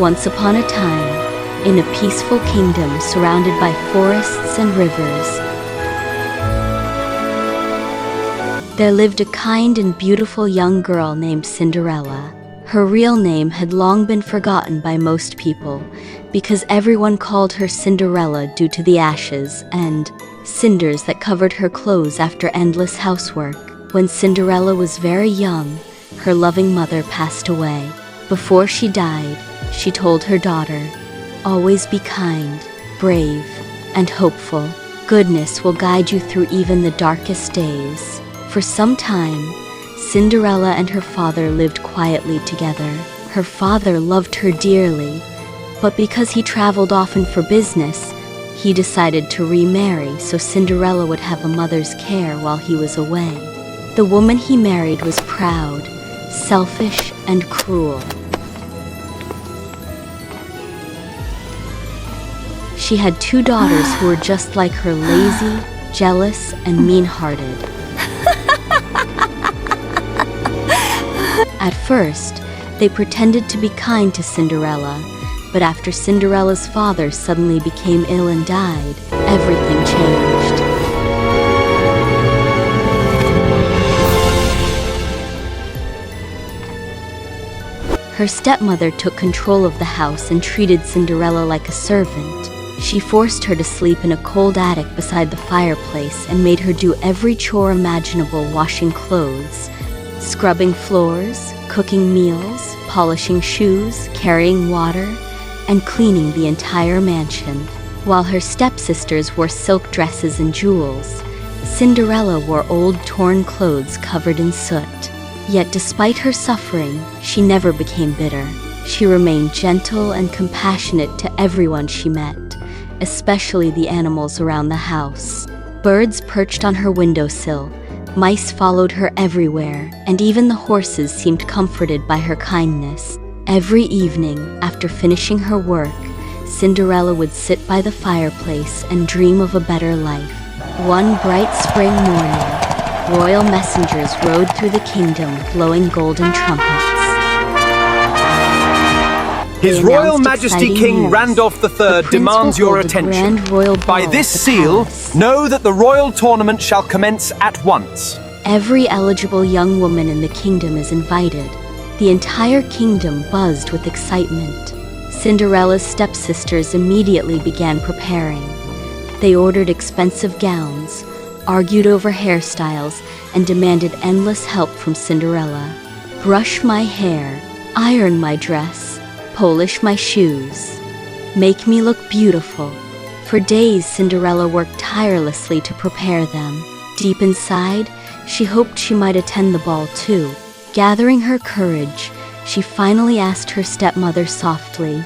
Once upon a time, in a peaceful kingdom surrounded by forests and rivers, there lived a kind and beautiful young girl named Cinderella. Her real name had long been forgotten by most people, because everyone called her Cinderella due to the ashes and cinders that covered her clothes after endless housework. When Cinderella was very young, her loving mother passed away. Before she died, she told her daughter, "Always be kind, brave, and hopeful. Goodness will guide you through even the darkest days." For some time, Cinderella and her father lived quietly together. Her father loved her dearly, but because he traveled often for business, he decided to remarry so Cinderella would have a mother's care while he was away. The woman he married was proud, selfish, and cruel. She had 2 daughters who were just like her, lazy, jealous, and mean-hearted. At first, they pretended to be kind to Cinderella, but after Cinderella's father suddenly became ill and died, everything changed. Her stepmother took control of the house and treated Cinderella like a servant. She forced her to sleep in a cold attic beside the fireplace and made her do every chore imaginable: washing clothes, scrubbing floors, cooking meals, polishing shoes, carrying water, and cleaning the entire mansion. While her stepsisters wore silk dresses and jewels, Cinderella wore old torn clothes covered in soot. Yet despite her suffering, she never became bitter. She remained gentle and compassionate to everyone she met, especially the animals around the house. Birds perched on her windowsill, mice followed her everywhere, and even the horses seemed comforted by her kindness. Every evening, after finishing her work, Cinderella would sit by the fireplace and dream of a better life. One bright spring morning, royal messengers rode through the kingdom blowing golden trumpets. His Royal Majesty King Randolph III demands your attention. By this seal, know that the royal tournament shall commence at once. Every eligible young woman in the kingdom is invited. The entire kingdom buzzed with excitement. Cinderella's stepsisters immediately began preparing. They ordered expensive gowns, argued over hairstyles, and demanded endless help from Cinderella. Brush my hair, iron my dress, polish my shoes, make me look beautiful. For days, Cinderella worked tirelessly to prepare them. Deep inside, she hoped she might attend the ball too. Gathering her courage, she finally asked her stepmother softly,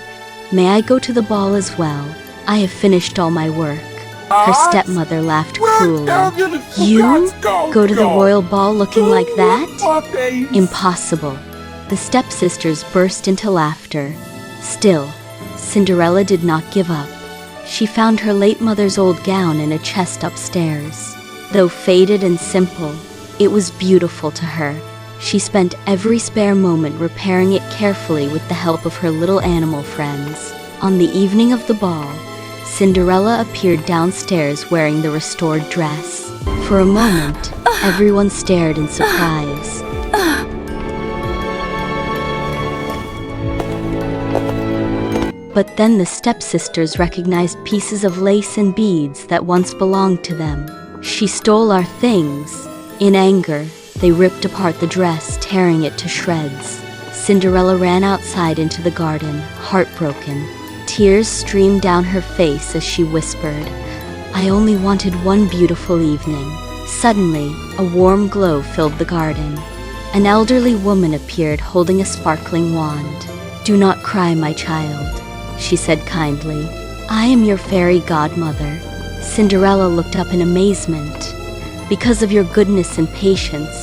"May I go to the ball as well? I have finished all my work." Her stepmother laughed cruelly. "You go to the royal ball looking like that? Impossible." The stepsisters burst into laughter. Still, Cinderella did not give up. She found her late mother's old gown in a chest upstairs. Though faded and simple, it was beautiful to her. She spent every spare moment repairing it carefully with the help of her little animal friends. On the evening of the ball, Cinderella appeared downstairs wearing the restored dress. For a moment, everyone stared in surprise. But then the stepsisters recognized pieces of lace and beads that once belonged to them. "She stole our things." In anger, they ripped apart the dress, tearing it to shreds. Cinderella ran outside into the garden, heartbroken. Tears streamed down her face as she whispered, "I only wanted one beautiful evening." Suddenly, a warm glow filled the garden. An elderly woman appeared holding a sparkling wand. "Do not cry, my child," she said kindly. "I am your fairy godmother." Cinderella looked up in amazement. "Because of your goodness and patience,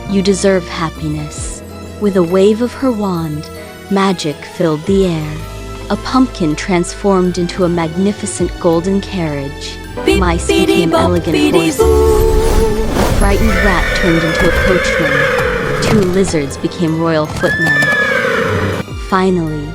you deserve happiness." With a wave of her wand, magic filled the air. A pumpkin transformed into a magnificent golden carriage. Mice became elegant horses. A frightened rat turned into a coachman. 2 lizards became royal footmen. Finally,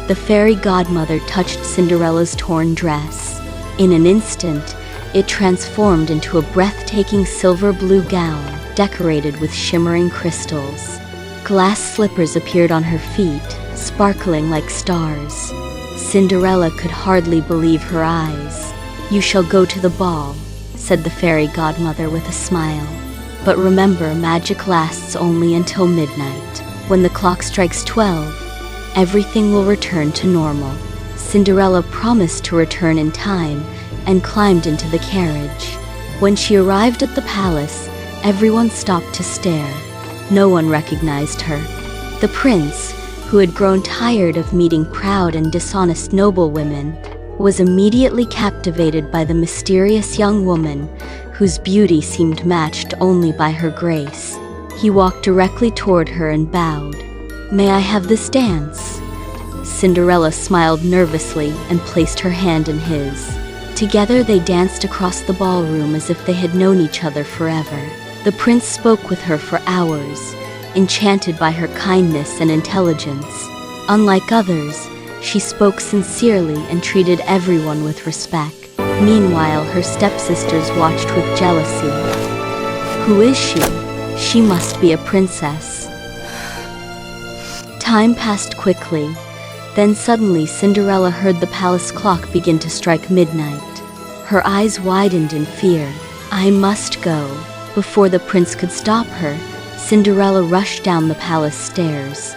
The fairy godmother touched Cinderella's torn dress. In an instant, it transformed into a breathtaking silver blue gown, decorated with shimmering crystals. Glass slippers appeared on her feet, sparkling like stars. Cinderella could hardly believe her eyes. "You shall go to the ball," said the fairy godmother with a smile. "But remember, magic lasts only until midnight. When the clock strikes 12, everything will return to normal." Cinderella promised to return in time and climbed into the carriage. When she arrived at the palace, everyone stopped to stare. No one recognized her. The prince, who had grown tired of meeting proud and dishonest noblewomen, was immediately captivated by the mysterious young woman whose beauty seemed matched only by her grace. He walked directly toward her and bowed. "May I have this dance?" Cinderella smiled nervously and placed her hand in his. Together they danced across the ballroom as if they had known each other forever. The prince spoke with her for hours, enchanted by her kindness and intelligence. Unlike others, she spoke sincerely and treated everyone with respect. Meanwhile, her stepsisters watched with jealousy. "Who is she? She must be a princess." Time passed quickly. Then suddenly Cinderella heard the palace clock begin to strike midnight. Her eyes widened in fear. "I must go." Before the prince could stop her, Cinderella rushed down the palace stairs.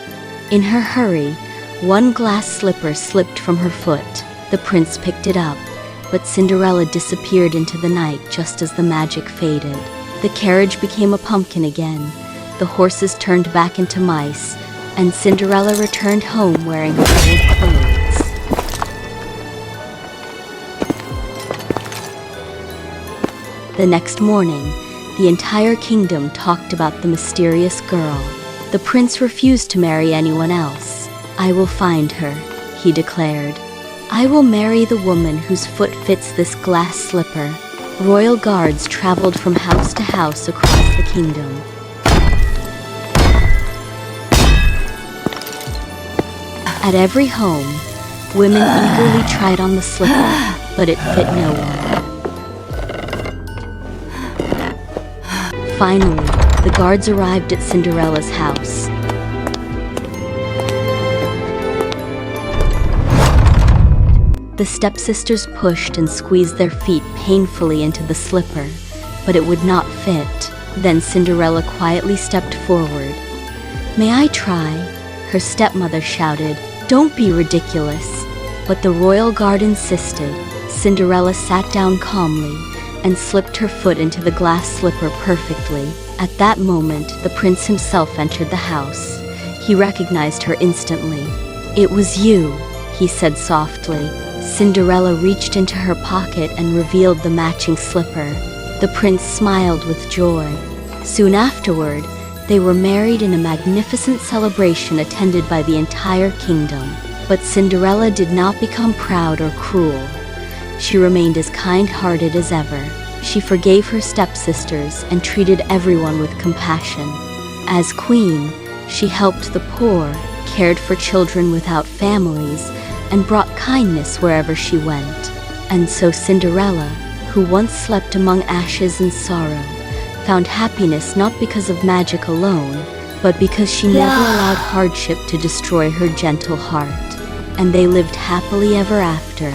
In her hurry, one glass slipper slipped from her foot. The prince picked it up, but Cinderella disappeared into the night just as the magic faded. The carriage became a pumpkin again, the horses turned back into mice, and Cinderella returned home wearing her old clothes. The next morning, the entire kingdom talked about the mysterious girl. The prince refused to marry anyone else. "I will find her," he declared. "I will marry the woman whose foot fits this glass slipper." Royal guards traveled from house to house across the kingdom. At every home, women eagerly tried on the slipper, but it fit no one. Finally, the guards arrived at Cinderella's house. The stepsisters pushed and squeezed their feet painfully into the slipper, but it would not fit. Then Cinderella quietly stepped forward. "May I try?" her stepmother shouted. "Don't be ridiculous." But the royal guard insisted. Cinderella sat down calmly and slipped her foot into the glass slipper perfectly. At that moment, the prince himself entered the house. He recognized her instantly. "It was you," he said softly. Cinderella reached into her pocket and revealed the matching slipper. The prince smiled with joy. Soon afterward, they were married in a magnificent celebration attended by the entire kingdom. But Cinderella did not become proud or cruel. She remained as kind-hearted as ever. She forgave her stepsisters and treated everyone with compassion. As queen, she helped the poor, cared for children without families, and brought kindness wherever she went. And so Cinderella, who once slept among ashes and sorrow, found happiness not because of magic alone, but because she never allowed hardship to destroy her gentle heart. And they lived happily ever after.